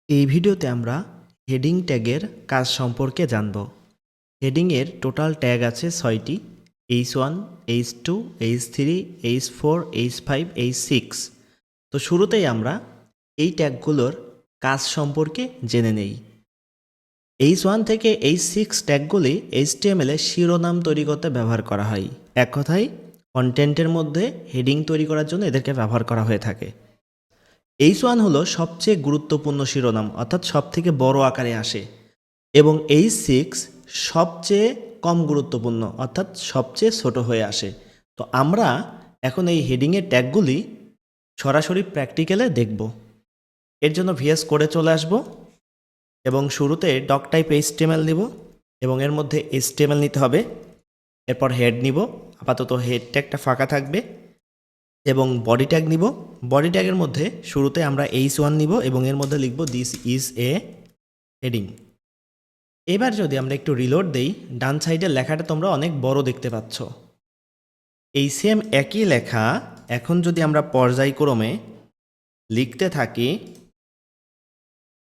এই ভিডিওতে আমরা হেডিং ট্যাগের কাজ সম্পর্কে জানব। হেডিংয়ের টোটাল ট্যাগ আছে 6টি: H1, H2, H3, H4, H5, H6। তো শুরুতেই আমরা এই ট্যাগগুলোর কাজ সম্পর্কে জেনে নেই। H1 থেকে H6 ট্যাগগুলি HTML এ শিরোনাম তৈরি করতে ব্যবহার করা হয়। এক কথায় কন্টেন্টের মধ্যে হেডিং তৈরি করার জন্য এদেরকে ব্যবহার করা হয়ে থাকে। H1 হলো সবচেয়ে গুরুত্বপূর্ণ শিরোনাম, অর্থাৎ সবথেকে বড় আকারে আসে, এবং H6 সবচেয়ে কম গুরুত্বপূর্ণ, অর্থাৎ সবচেয়ে ছোট হয়ে আসে। তো আমরা এখন এই হেডিংয়ের ট্যাগগুলি সরাসরি প্র্যাকটিক্যালে দেখব। এর জন্য VS কোডে চলে আসব এবং শুরুতে ডক টাইপ HTML নিব এবং এর মধ্যে HTML নিতে হবে। এরপর হেড নিব, আপাতত হেড ট্যাগটা ফাঁকা থাকবে, এবং বডি ট্যাগ নিব। বডি ট্যাগের মধ্যে শুরুতে আমরা H1 নিব এবং এর মধ্যে লিখব দিস ইজ এ হেডিং। এবার যদি আমরা একটু রিলোড দেই, ডান সাইডের লেখাটা তোমরা অনেক বড় দেখতে পাচ্ছ। এই সেম একই লেখা এখন যদি আমরা পর্যায়ক্রমে লিখতে থাকি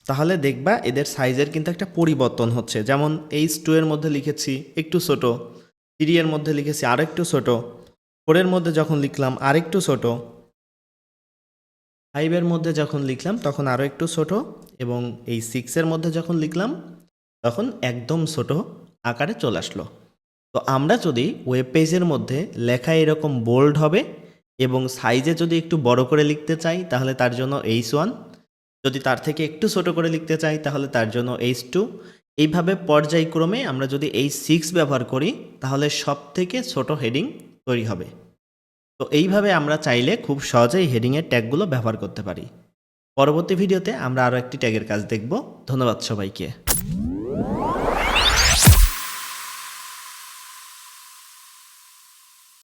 তাহলে দেখবা এদের সাইজের কিন্তু একটা পরিবর্তন হচ্ছে। যেমন H2 এর মধ্যে লিখেছি একটু ছোট, 3 এর মধ্যে লিখেছি আরেকটু ছোট, 4 এর মধ্যে যখন লিখলাম আরেকটু ছোট, 5 এর মধ্যে যখন লিখলাম তখন আরও একটু ছোট, এবং এই 6 এর মধ্যে যখন লিখলাম তখন একদম ছোট আকারে চলে আসলো। তো আমরা যদি ওয়েব পেজের মধ্যে লেখা এরকম বোল্ড হবে এবং সাইজে যদি একটু বড় করে লিখতে চাই তাহলে তার জন্য H1, যদি তার থেকে একটু ছোট করে লিখতে চাই তাহলে তার জন্য H2। এইভাবে পর্যায়ক্রমে আমরা যদি H6 ব্যবহার করি তাহলে সব থেকে ছোট হেডিং তৈরি হবে। তো এইভাবে আমরা চাইলে খুব সহজেই হেডিংয়ের ট্যাগগুলো ব্যবহার করতে পারি। পরবর্তী ভিডিওতে আমরা আরও একটি ট্যাগের কাজ দেখব। ধন্যবাদ সবাইকে।